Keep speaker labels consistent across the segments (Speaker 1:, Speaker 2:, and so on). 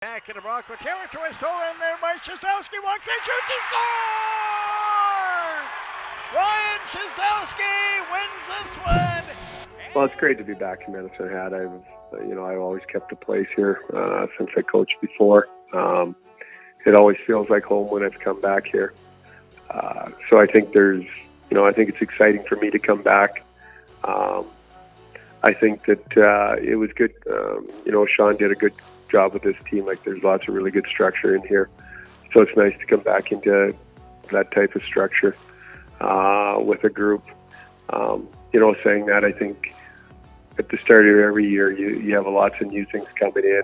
Speaker 1: Back in the Bronco territory, stolen there by Shazowski, walks in, shoots, he scores! Ryan Shazowski wins this one!
Speaker 2: Well, it's great to be back in Medicine Hat. I've always kept a place here since I coached before. It always feels like home when I've come back here. So I think I think it's exciting for me to come back. I think that it was good. Sean did a good job with this team. Like, there's lots of really good structure in here. So it's nice to come back into that type of structure with a group. Saying that, I think at the start of every year, you have lots of new things coming in,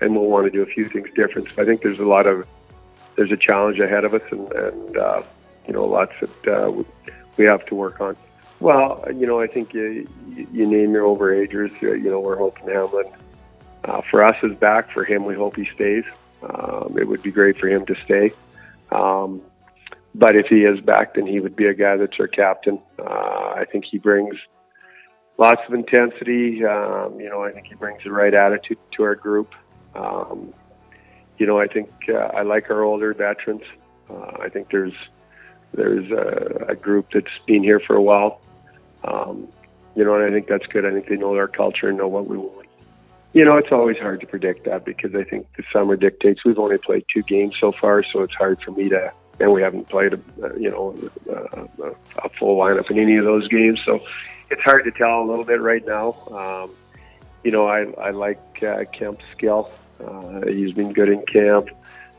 Speaker 2: and we'll want to do a few things different. So I think there's a challenge ahead of us, and lots that we have to work on. Well, I think you name your overagers. We're hoping Hamblin, for us, is back. For him, we hope he stays. It would be great for him to stay. But if he is back, then he would be a guy that's our captain. I think he brings lots of intensity. I think he brings the right attitude to our group. I think I like our older veterans. I think there's a group that's been here for a while. And I think that's good. I think they know our culture and know what we want. It's always hard to predict that because I think the summer dictates. We've only played 2 games so far, so it's hard for me to. And we haven't played a full lineup in any of those games, so it's hard to tell a little bit right now. I like Kemp's skill. He's been good in camp.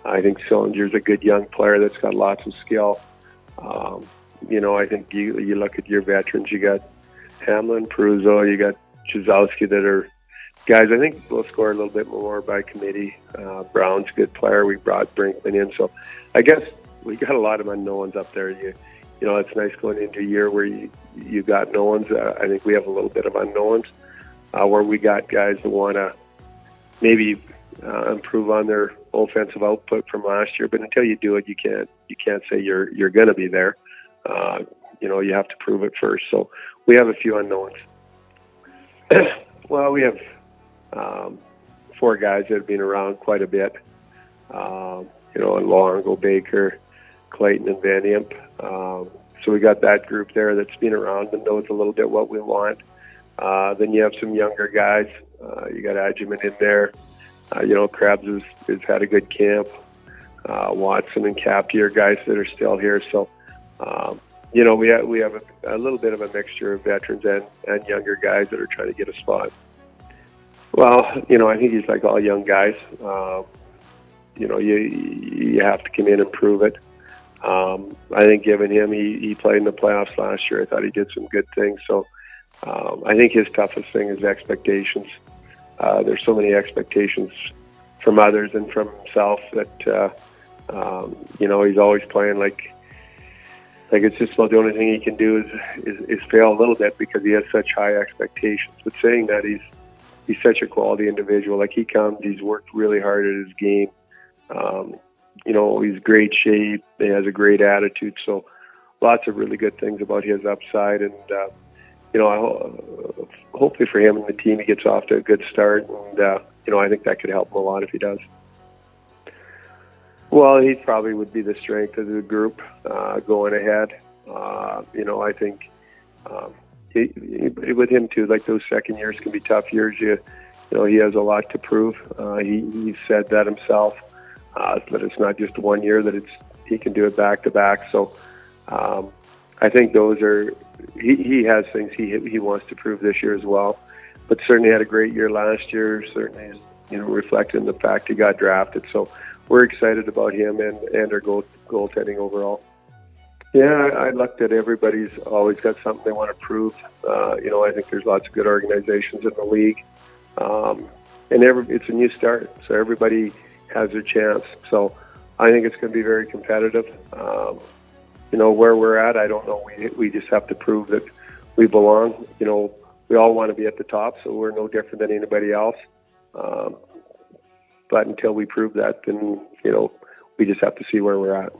Speaker 2: I think Sillinger's a good young player that's got lots of skill. I think you look at your veterans. You got Hamblin, Peruzzo, you got Chizowski that are guys. I think we'll score a little bit more by committee. Brown's a good player. We brought Brinkman in, so I guess we got a lot of unknowns up there. It's nice going into a year where you got knowns. I think we have a little bit of unknowns where we got guys that want to maybe improve on their offensive output from last year. But until you do it, you can't say you're going to be there. You have to prove it first. So we have a few unknowns. Well, we have 4 guys that have been around quite a bit. Longo, Baker, Clayton, and Van Imp. So we got that group there that's been around and knows a little bit what we want. Then you have some younger guys. You got Adjuman in there. Krebs has had a good camp. Watson and Cappy are guys that are still here. So, we have a little bit of a mixture of veterans and younger guys that are trying to get a spot. Well, I think he's like all young guys. You have to come in and prove it. I think given him, he played in the playoffs last year. I thought he did some good things. So I think his toughest thing is expectations. There's so many expectations from others and from himself that, he's always playing like it's just about the only thing he can do is fail a little bit because he has such high expectations. But saying that, he's such a quality individual. Like, he's worked really hard at his game. He's great shape. He has a great attitude. So lots of really good things about his upside. And, hopefully for him and the team, he gets off to a good start. And, I think that could help him a lot if he does. Well, he probably would be the strength of the group going ahead. I think with him too, like, those second years can be tough years. He has a lot to prove. He said that himself. That it's not just 1 year, that he can do it back to back. So I think those are he has things he wants to prove this year as well. But certainly had a great year last year. Certainly is reflected in the fact he got drafted. So we're excited about him and our goaltending overall. Yeah, I looked at everybody's always got something they want to prove. I think there's lots of good organizations in the league, and it's a new start, so everybody has their chance. So I think it's going to be very competitive. Where we're at, I don't know. We just have to prove that we belong. We all want to be at the top, so we're no different than anybody else. But until we prove that, then we just have to see where we're at.